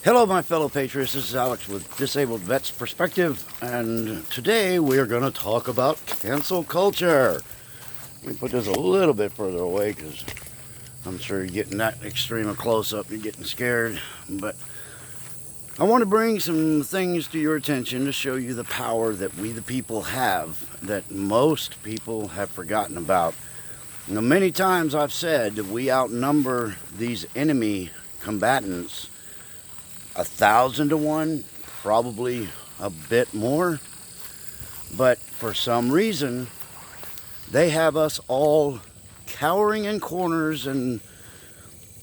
Hello, my fellow patriots. This is Alex with Disabled Vets Perspective, and today we are going to talk about cancel culture. Let me put this a little bit further away because I'm sure you're getting that extreme a close-up. You're getting scared, but I want to bring some things to your attention to show you the power that we the people have that most people have forgotten about. Now, many times I've said that we outnumber these enemy combatants 1,000 to 1, probably a bit more. But for some reason, they have us all cowering in corners, and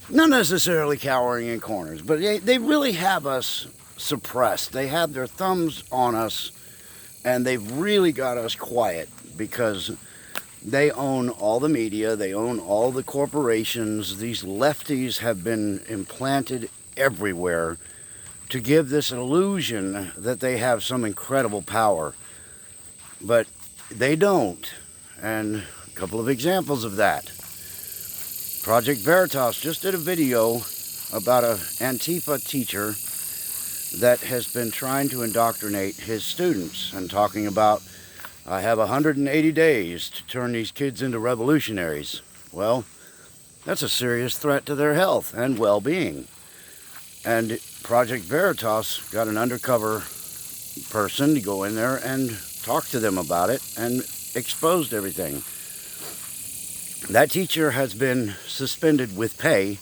not necessarily cowering in corners, but they really have us suppressed. They have their thumbs on us, and they've really got us quiet because they own all the media, they own all the corporations. These lefties have been implanted everywhere to give this illusion that they have some incredible power. But they don't. And a couple of examples of that. Project Veritas just did a video about an Antifa teacher that has been trying to indoctrinate his students and talking about, I have 180 days to turn these kids into revolutionaries. Well, that's a serious threat to their health and well-being. And Project Veritas got an undercover person to go in there and talk to them about it and exposed everything. That teacher has been suspended with pay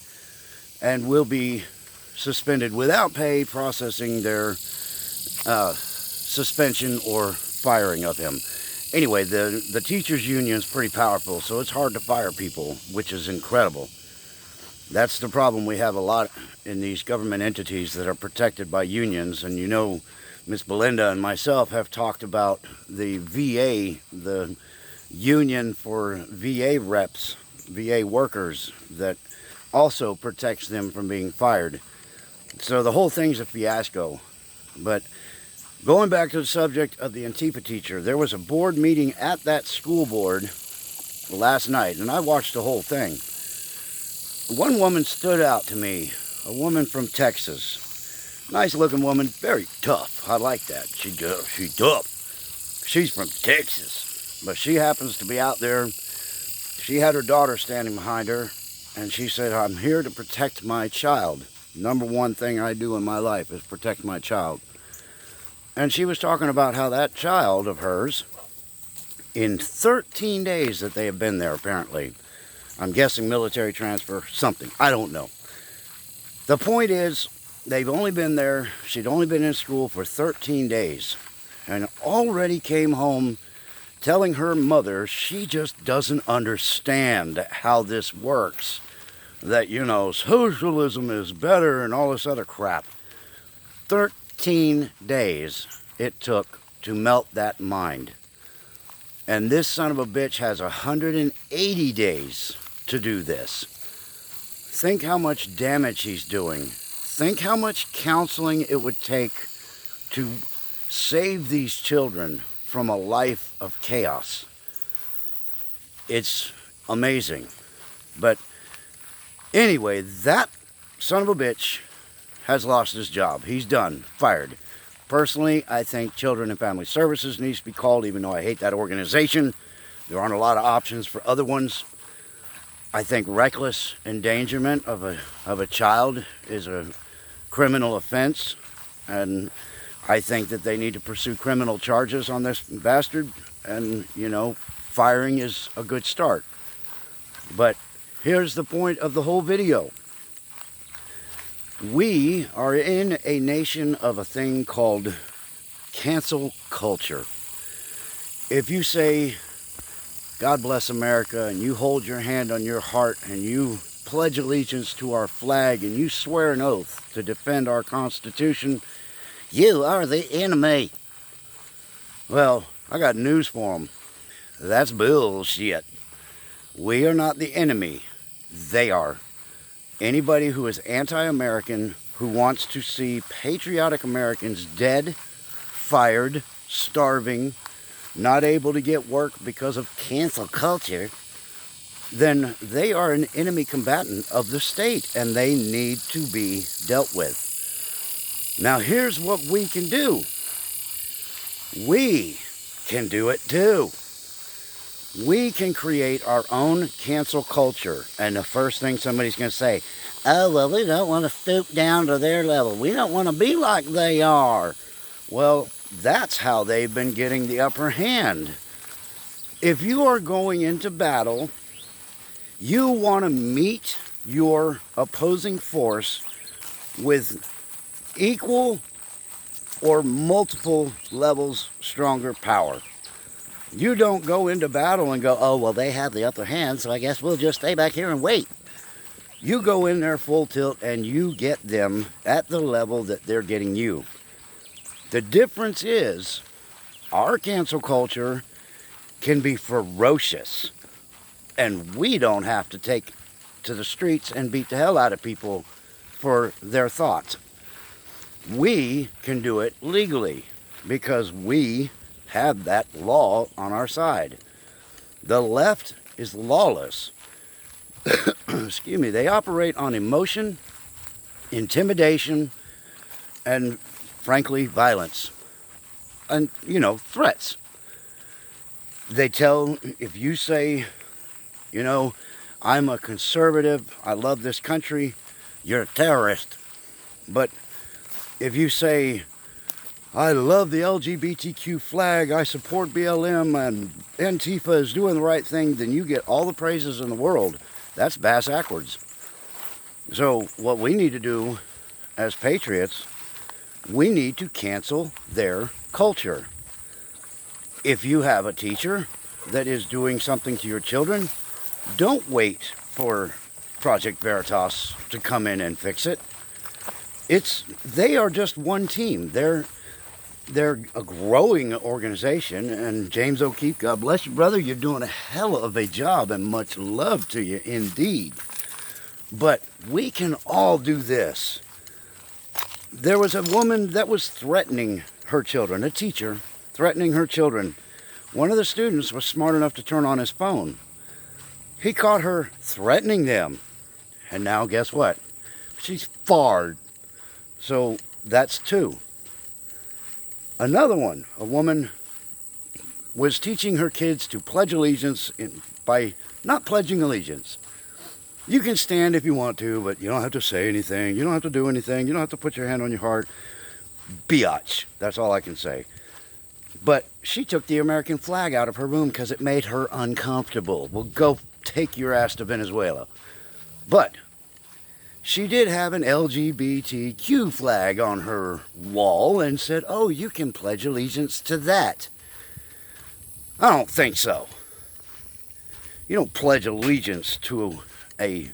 and will be suspended without pay, processing their suspension or firing of him. Anyway, the teachers' union is pretty powerful, so it's hard to fire people, which is incredible. That's the problem we have a lot in these government entities that are protected by unions. And you know, Miss Belinda and myself have talked about the VA, the union for VA reps, VA workers, that also protects them from being fired. So the whole thing's a fiasco. But going back to the subject of the Antifa teacher, there was a board meeting at that school board last night, and I watched the whole thing. One woman stood out to me, a woman from Texas. Nice looking woman, very tough. I like that. She's tough. She's from Texas, but she happens to be out there. She had her daughter standing behind her, and she said, I'm here to protect my child. Number one thing I do in my life is protect my child. And she was talking about how that child of hers, in 13 days that they have been there apparently, I'm guessing military transfer, something. I don't know. The point is, they've only been there, she'd only been in school for 13 days, and already came home telling her mother she just doesn't understand how this works. That, you know, socialism is better and all this other crap. 13 days it took to melt that mind. And this son of a bitch has 180 days to do this. Think how much damage he's doing. Think how much counseling it would take to save these children from a life of chaos. It's amazing. But anyway, that son of a bitch has lost his job. He's done. Fired. Personally, I think Children and Family Services needs to be called, even though I hate that organization. There aren't a lot of options for other ones. I think reckless endangerment of a child is a criminal offense, and I think that they need to pursue criminal charges on this bastard, and, you know, firing is a good start. But here's the point of the whole video. We are in a nation of a thing called cancel culture. If you say, God bless America, and you hold your hand on your heart, and you pledge allegiance to our flag, and you swear an oath to defend our Constitution, you are the enemy. Well, I got news for them. That's bullshit. We are not the enemy. They are. Anybody who is anti-American, who wants to see patriotic Americans dead, fired, starving, not able to get work because of cancel culture, then they are an enemy combatant of the state and they need to be dealt with. Now here's what we can do. We can do it too. We can create our own cancel culture. And the first thing somebody's going to say, oh, well, we don't want to stoop down to their level. We don't want to be like they are. Well, that's how they've been getting the upper hand. If you are going into battle, you want to meet your opposing force with equal or multiple levels stronger power. You don't go into battle and go, oh, well, they have the upper hand, so I guess we'll just stay back here and wait. You go in there full tilt and you get them at the level that they're getting you. The difference is our cancel culture can be ferocious, and we don't have to take to the streets and beat the hell out of people for their thoughts. We can do it legally because we have that law on our side. The left is lawless. Excuse me. They operate on emotion, intimidation, and frankly, violence. And, threats. They tell, if you say, I'm a conservative, I love this country, you're a terrorist. But if you say, I love the LGBTQ flag, I support BLM, and Antifa is doing the right thing, then you get all the praises in the world. That's bass backwards. So what we need to do as patriots, we need to cancel their culture. If you have a teacher that is doing something to your children, don't wait for Project Veritas to come in and fix it. They are just one team. They're a growing organization, and James O'Keefe, God bless you, brother, you're doing a hell of a job, and much love to you indeed. But we can all do this. There was a woman that was threatening her children, a teacher threatening her children. One of the students was smart enough to turn on his phone. He caught her threatening them, and now guess what? She's fired. So that's two. Another one, a woman was teaching her kids to pledge allegiance by not pledging allegiance. You can stand if you want to, but you don't have to say anything. You don't have to do anything. You don't have to put your hand on your heart. Biatch. That's all I can say. But she took the American flag out of her room because it made her uncomfortable. Well, go take your ass to Venezuela. But she did have an LGBTQ flag on her wall and said, oh, you can pledge allegiance to that. I don't think so. You don't pledge allegiance to a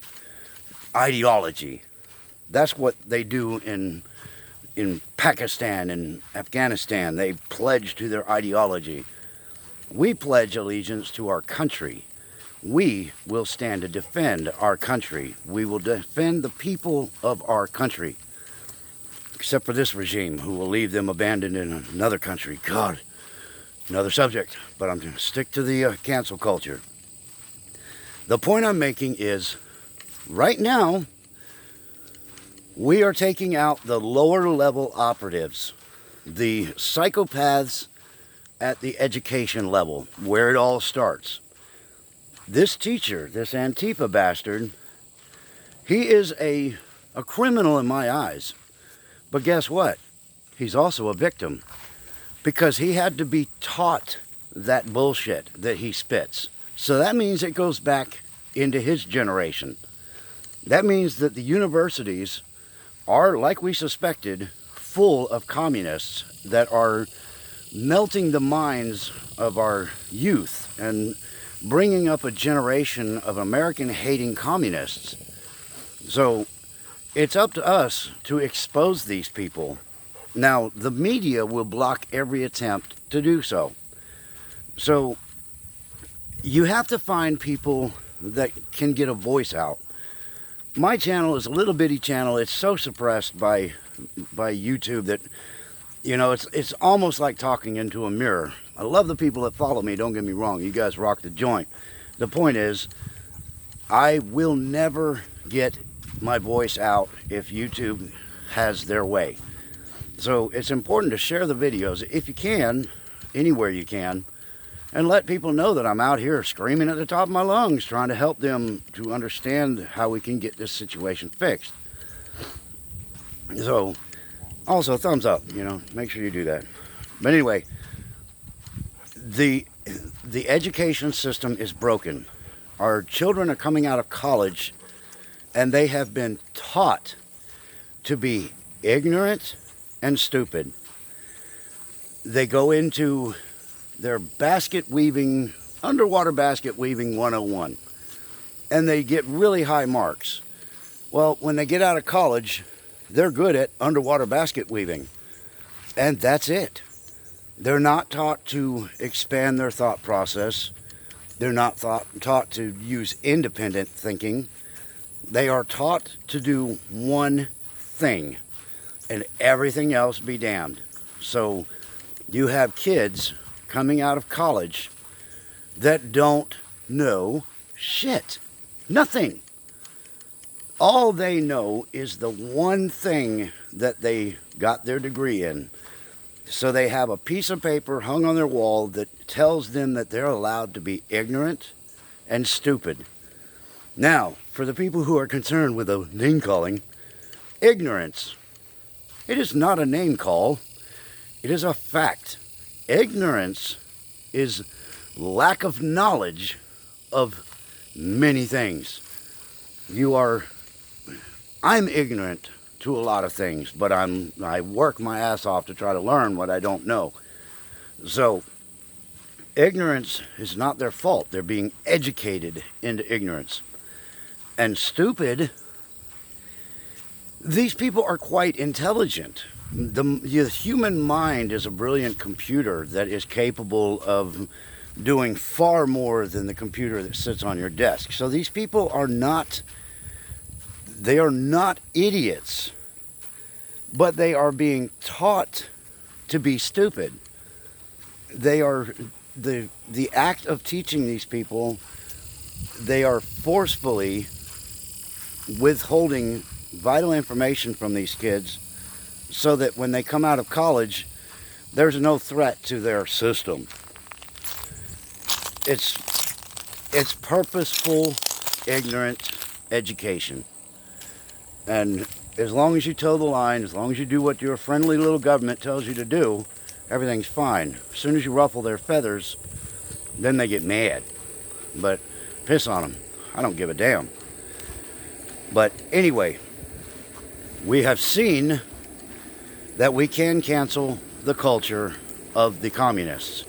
ideology. That's what they do in Pakistan and Afghanistan. They pledge to their ideology. We pledge allegiance to our country. We will stand to defend our country. We will defend the people of our country. Except for this regime, who will leave them abandoned in another country. God, another subject. But I'm going to stick to the cancel culture. The point I'm making is, right now, we are taking out the lower level operatives. The psychopaths at the education level, where it all starts. This teacher, this Antifa bastard, he is a criminal in my eyes. But guess what? He's also a victim. Because he had to be taught that bullshit that he spits. So that means it goes back into his generation. That means that the universities are, like we suspected, full of communists that are melting the minds of our youth and bringing up a generation of American-hating communists. So it's up to us to expose these people. Now, the media will block every attempt to do so. So you have to find people that can get a voice out. My channel is a little bitty channel. It's so suppressed by YouTube that, it's almost like talking into a mirror. I love the people that follow me, don't get me wrong. You guys rock the joint. The point is, I will never get my voice out if YouTube has their way. So it's important to share the videos if you can, anywhere you can, and let people know that I'm out here screaming at the top of my lungs trying to help them to understand how we can get this situation fixed. So also thumbs up, make sure you do that. But anyway, the education system is broken. Our children are coming out of college and they have been taught to be ignorant and stupid. They go into their underwater basket weaving 101, and they get really high marks. Well, when they get out of college, they're good at underwater basket weaving, and that's it. They're not taught to expand their thought process. They're not taught to use independent thinking. They are taught to do one thing, and everything else be damned. So you have kids coming out of college that don't know shit. Nothing. All they know is the one thing that they got their degree in. So they have a piece of paper hung on their wall that tells them that they're allowed to be ignorant and stupid. Now, for the people who are concerned with the name calling, ignorance. It is not a name call. It is a fact. Ignorance is lack of knowledge of many things. I'm ignorant to a lot of things, but I work my ass off to try to learn what I don't know. So, ignorance is not their fault. They're being educated into ignorance. And stupid, these people are quite intelligent. The human mind is a brilliant computer that is capable of doing far more than the computer that sits on your desk. So these people are not idiots, but they are being taught to be stupid. They are the act of teaching these people, they are forcefully withholding vital information from these kids so that when they come out of college, there's no threat to their system. It's purposeful, ignorant education. And as long as you toe the line, as long as you do what your friendly little government tells you to do, everything's fine. As soon as you ruffle their feathers, then they get mad. But piss on them. I don't give a damn. But anyway, we have seen that we can cancel the culture of the communists.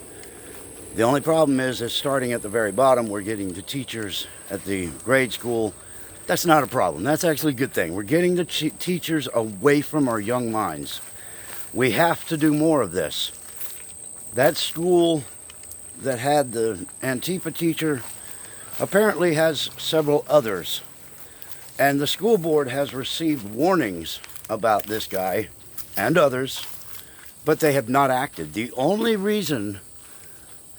The only problem is that starting at the very bottom, we're getting the teachers at the grade school. That's not a problem. That's actually a good thing. We're getting the teachers away from our young minds. We have to do more of this. That school that had the Antifa teacher apparently has several others. And the school board has received warnings about this guy and others, but they have not acted. The only reason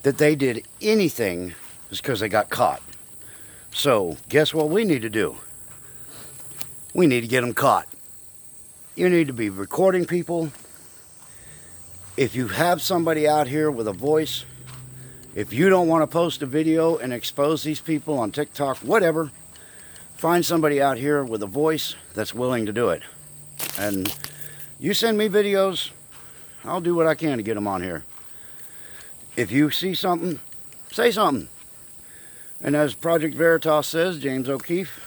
that they did anything is because they got caught. So, guess what we need to do? We need to get them caught. You need to be recording people. If you have somebody out here with a voice, if you don't want to post a video and expose these people on TikTok, whatever, find somebody out here with a voice that's willing to do it. And you send me videos, I'll do what I can to get them on here. If you see something, say something. And as Project Veritas says, James O'Keefe,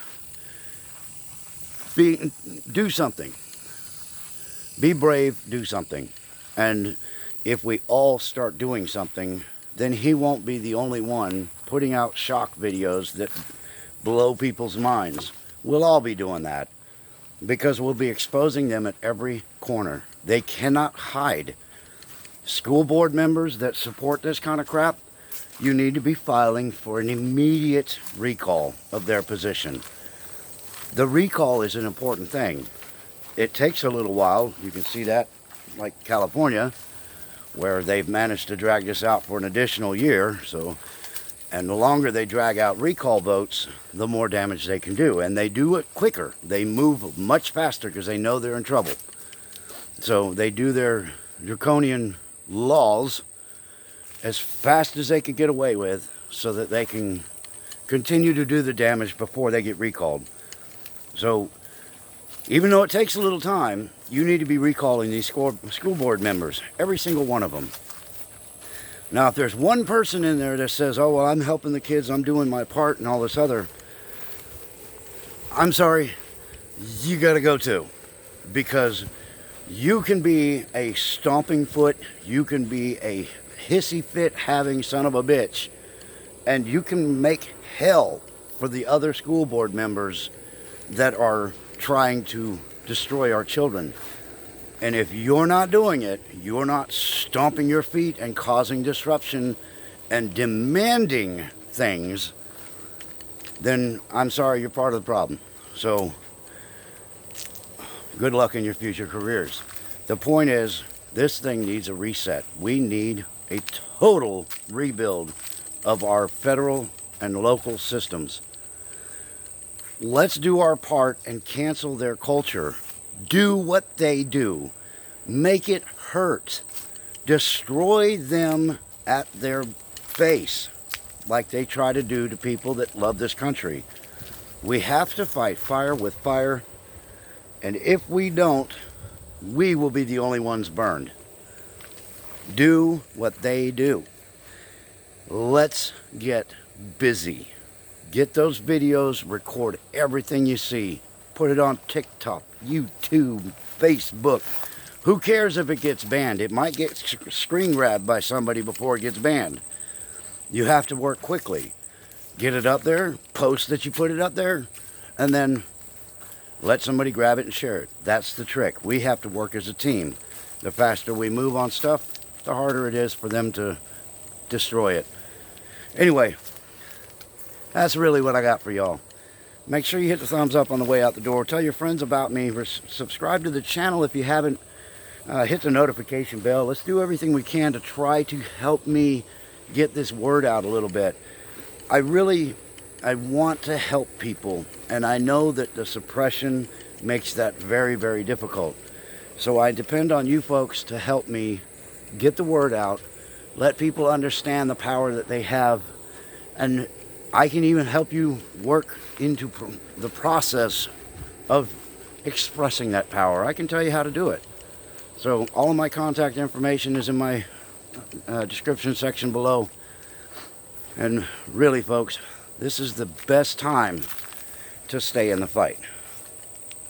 do something. Be brave, do something. And if we all start doing something, then he won't be the only one putting out shock videos that blow people's minds. We'll all be doing that because we'll be exposing them at every corner. They cannot hide. School board members that support this kind of crap, you need to be filing for an immediate recall of their position. The recall is an important thing. It takes a little while. You can see that, like California, where they've managed to drag this out for an additional year. So And the longer they drag out recall votes, the more damage they can do. And they do it quicker. They move much faster because they know they're in trouble. So they do their draconian laws as fast as they can get away with so that they can continue to do the damage before they get recalled. So even though it takes a little time, you need to be recalling these school board members, every single one of them. Now, if there's one person in there that says, oh, well, I'm helping the kids, I'm doing my part and all this other, I'm sorry, you got to go too. Because you can be a stomping foot, you can be a hissy fit having son of a bitch, and you can make hell for the other school board members that are trying to destroy our children. And if you're not doing it, you're not stomping your feet and causing disruption and demanding things, then I'm sorry, you're part of the problem. So good luck in your future careers. The point is, this thing needs a reset. We need a total rebuild of our federal and local systems. Let's do our part and cancel their culture. Do what they do. Make it hurt. Destroy them at their face, like they try to do to people that love this country. We have to fight fire with fire, and if we don't, we will be the only ones burned. Do what they do. Let's get busy. Get those videos, record everything you see. Put it on TikTok, YouTube, Facebook. Who cares if it gets banned? It might get screen grabbed by somebody before it gets banned. You have to work quickly. Get it up there, post that you put it up there, and then let somebody grab it and share it. That's the trick. We have to work as a team. The faster we move on stuff, the harder it is for them to destroy it. Anyway, that's really what I got for y'all. Make sure you hit the thumbs up on the way out the door. Tell your friends about me. Subscribe to the channel if you haven't. Hit the notification bell. Let's do everything we can to try to help me get this word out a little bit. I want to help people, and I know that the suppression makes that very, very difficult. So I depend on you folks to help me get the word out, let people understand the power that they have, and I can even help you work into the process of expressing that power. I can tell you how to do it. So all of my contact information is in my description section below. And really, folks, this is the best time to stay in the fight.